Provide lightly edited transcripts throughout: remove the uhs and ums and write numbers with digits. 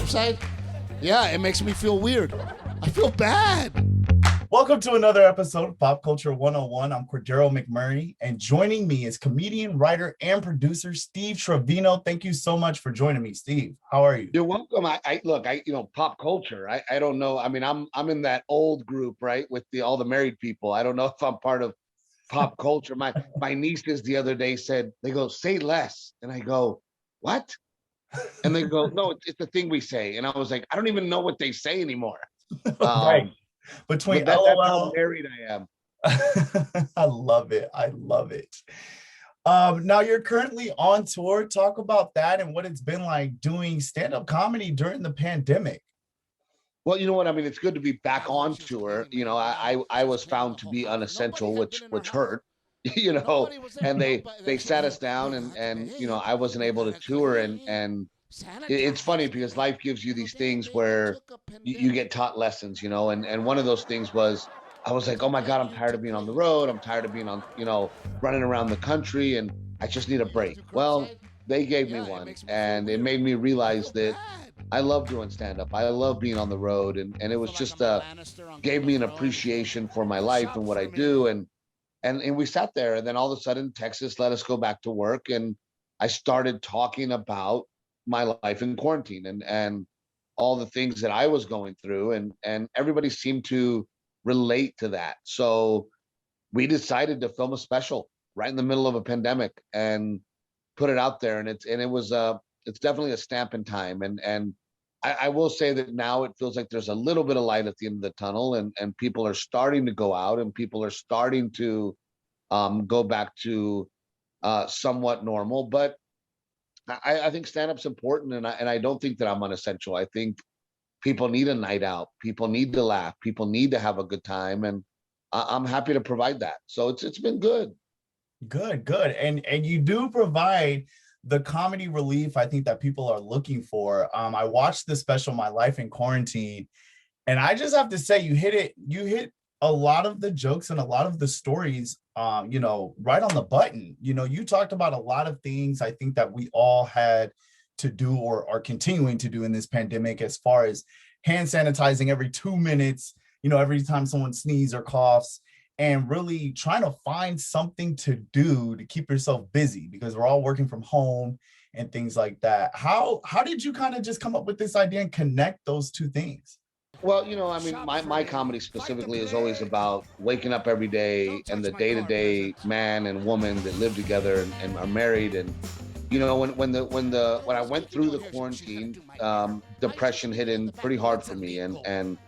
upside, yeah, it makes me feel weird. I feel bad. Welcome to another episode of Pop Culture 101. I'm Cordero McMurray, and joining me is comedian, writer, and producer Steve Trevino. Thank you so much for joining me, Steve. How are you? You're welcome. Pop culture. I don't know. I mean, I'm in that old group, right, with all the married people. I don't know if I'm part of pop culture. My nieces the other day said, they go, say less, and I go, what? And they go, no, it's the thing we say. And I was like, I don't even know what they say anymore. Right. Between that's how LOL. married I am. I love it. I love it. Now you're currently on tour. Talk about that and what it's been like doing stand-up comedy during the pandemic. Well, you know what? I mean, it's good to be back on tour. You know, I was found to be unessential, which hurt, you know, and they sat us down and you know, I wasn't able to tour and it's funny because life gives you these things where you get taught lessons, you know, and one of those things was I was like, oh my God, I'm tired of being on the road. I'm tired of being on, you know, running around the country and I just need a break. Well, they gave me one and it made me realize that I love doing stand-up. I love being on the road and it was just gave me an appreciation for my life and what I do. And we sat there and then all of a sudden Texas let us go back to work and I started talking about my life in quarantine and all the things that I was going through and everybody seemed to relate to that. So we decided to film a special right in the middle of a pandemic and put it out there and it's definitely a stamp in time and I will say that now it feels like there's a little bit of light at the end of the tunnel and people are starting to go out and people are starting to go back to somewhat normal, but I think stand-up's important and I don't think that I'm unessential. I think people need a night out. People need to laugh. People need to have a good time. And I'm happy to provide that. So it's been good. Good. And you do provide the comedy relief I think that people are looking for. I watched the special, My Life in Quarantine, and I just have to say you hit a lot of the jokes and a lot of the stories right on the button. You talked about a lot of things I think that we all had to do or are continuing to do in this pandemic, as far as hand sanitizing every 2 minutes, every time someone sneezes or coughs, and really trying to find something to do to keep yourself busy because we're all working from home and things like that. How did you kind of just come up with this idea and connect those two things? Well, you know, I mean, my comedy specifically is always about waking up every day and the day-to-day man and woman that live together and are married. And, you know, when I went through the quarantine, depression hit in pretty hard for me. And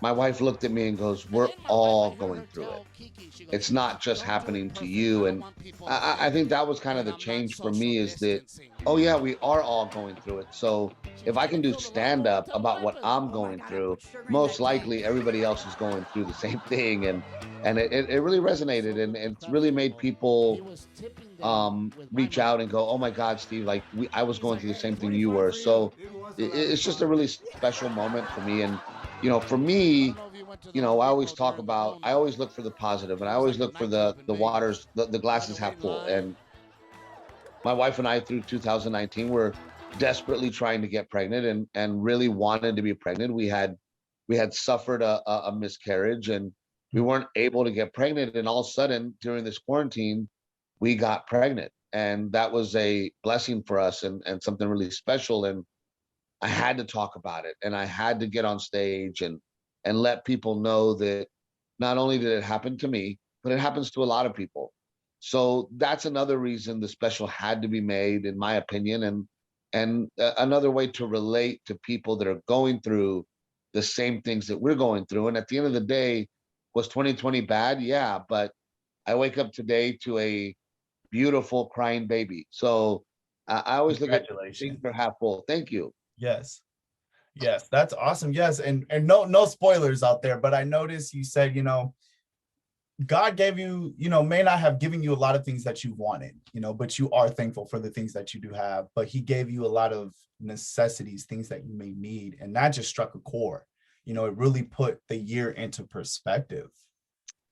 my wife looked at me and goes, we're all going through it. It's not just happening to you. And I think that was kind of the change for me is that, oh yeah, we are all going through it. So if I can do stand up about what I'm going through, most likely everybody else is going through the same thing. And it really resonated and it's really made people reach out and go, oh my God, Steve, like I was going through the same thing you were. So it's just a really special moment for me. And, you know, for me, you know, I always look for the positive and I always look for the glasses half full. And my wife and I through 2019 were desperately trying to get pregnant and really wanted to be pregnant. We had suffered a miscarriage and we weren't able to get pregnant. And all of a sudden during this quarantine, we got pregnant. And that was a blessing for us and something really special. And I had to talk about it and I had to get on stage and let people know that not only did it happen to me, but it happens to a lot of people. So that's another reason the special had to be made, in my opinion, and another way to relate to people that are going through the same things that we're going through. And at the end of the day, was 2020 bad? Yeah, but I wake up today to a beautiful crying baby. So I always look at things are half full. Thank you. Yes, that's awesome. Yes, and no spoilers out there, but I noticed you said, God gave you, may not have given you a lot of things that you wanted, but you are thankful for the things that you do have, but he gave you a lot of necessities, things that you may need. And that just struck a chord. It really put the year into perspective.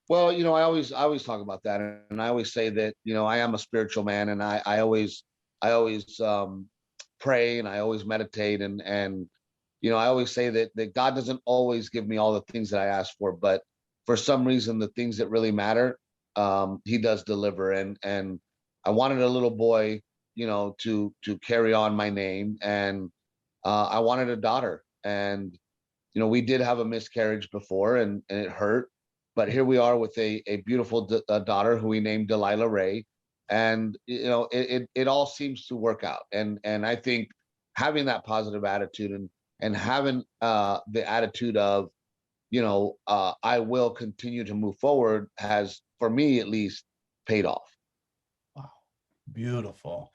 Well, I always talk about that. And I always say that, I am a spiritual man and I always pray and I always meditate and You know, I always say that God doesn't always give me all the things that I ask for, but for some reason, the things that really matter, he does deliver. And I wanted a little boy, you know, to carry on my name, and I wanted a daughter. And you know, we did have a miscarriage before, and it hurt, but here we are with a beautiful daughter who we named Delilah Ray, and you know, it all seems to work out. And I think having that positive attitude and having the attitude of, you know, I will continue to move forward has, for me at least, paid off. Wow, beautiful.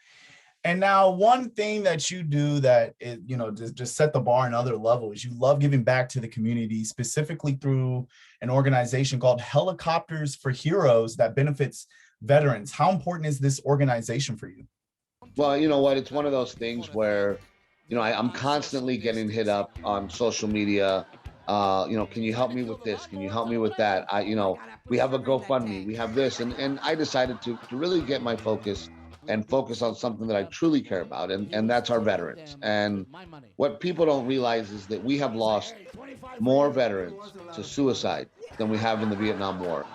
And now one thing that you do that is, you know, just set the bar another level is you love giving back to the community, specifically through an organization called Helicopters for Heroes that benefits veterans. How important is this organization for you? Well, you know what? It's one of those things where, you know, I'm constantly getting hit up on social media. You know, can you help me with this? Can you help me with that? You know, we have a GoFundMe, we have this, and I decided to really get my focus and focus on something that I truly care about, and that's our veterans. And what people don't realize is that we have lost more veterans to suicide than we have in the Vietnam War,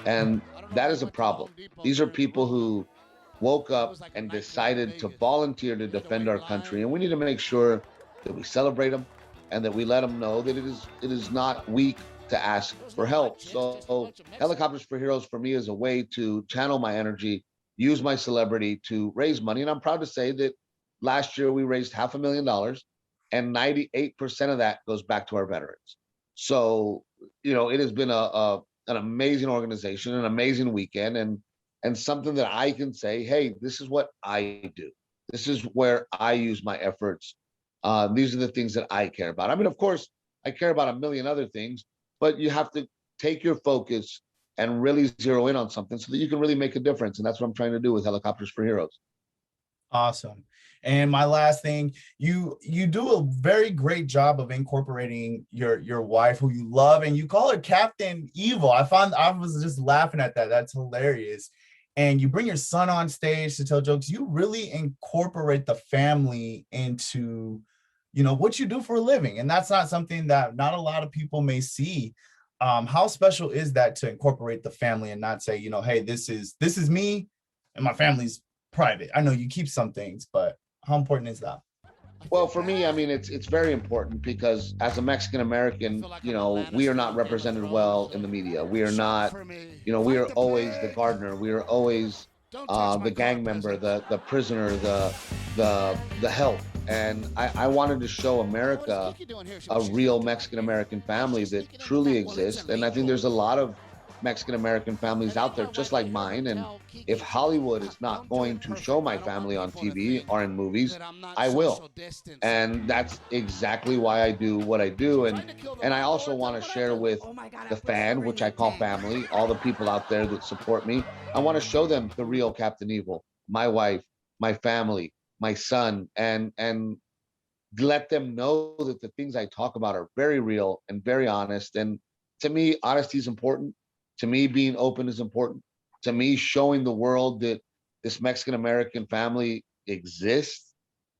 and that is a problem. These are people who woke up and decided to volunteer to defend our country, and we need to make sure that we celebrate them and that we let them know that it is not weak to ask for help. So Helicopters for Heroes for me is a way to channel my energy, use my celebrity to raise money. And I'm proud to say that last year we raised $500,000, and 98% of that goes back to our veterans. So, you know, it has been an amazing organization, an amazing weekend, and something that I can say, hey, this is what I do. This is where I use my efforts. These are the things that I care about. I mean, of course, I care about a million other things, but you have to take your focus and really zero in on something so that you can really make a difference. And that's what I'm trying to do with Helicopters for Heroes. Awesome. And my last thing, you do a very great job of incorporating your wife who you love, and you call her Captain Evil. I was just laughing at that. That's hilarious. And you bring your son on stage to tell jokes. You really incorporate the family into, you know, what you do for a living. And that's not something that not a lot of people may see. How special is that to incorporate the family and not say, you know, hey, this is me and my family's private. I know you keep some things, but how important is that? Well, for me, I mean, it's very important because as a Mexican American, you know, we are not represented well in the media. We are not, you know, we are always the gardener. We are always the gang member, the prisoner, the help. And I wanted to show America a real Mexican American family that truly exists. And I think there's a lot of Mexican American families out there just like mine. And if Hollywood is not going to show my family on TV or in movies, I will. And that's exactly why I do what I do. And I also want to share with the fan, which I call family, all the people out there that support me. I want to show them the real Captain Evil, my wife, my family, my son, and let them know that the things I talk about are very real and very honest. And to me, honesty is important. To me, being open is important. To me, showing the world that this Mexican American family exists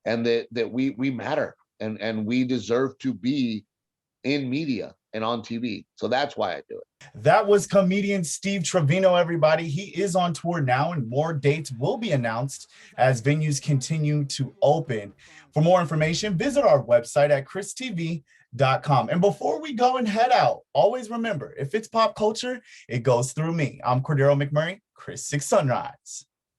and that we matter and we deserve to be in media and on TV. So that's why I do it. That was comedian Steve Trevino, everybody. He is on tour now, and more dates will be announced as venues continue to open. For more information, visit our website at christv.com. And before we go and head out, always remember, if it's pop culture, it goes through me. I'm Cordero McMurray, Chris 6 Sunrise.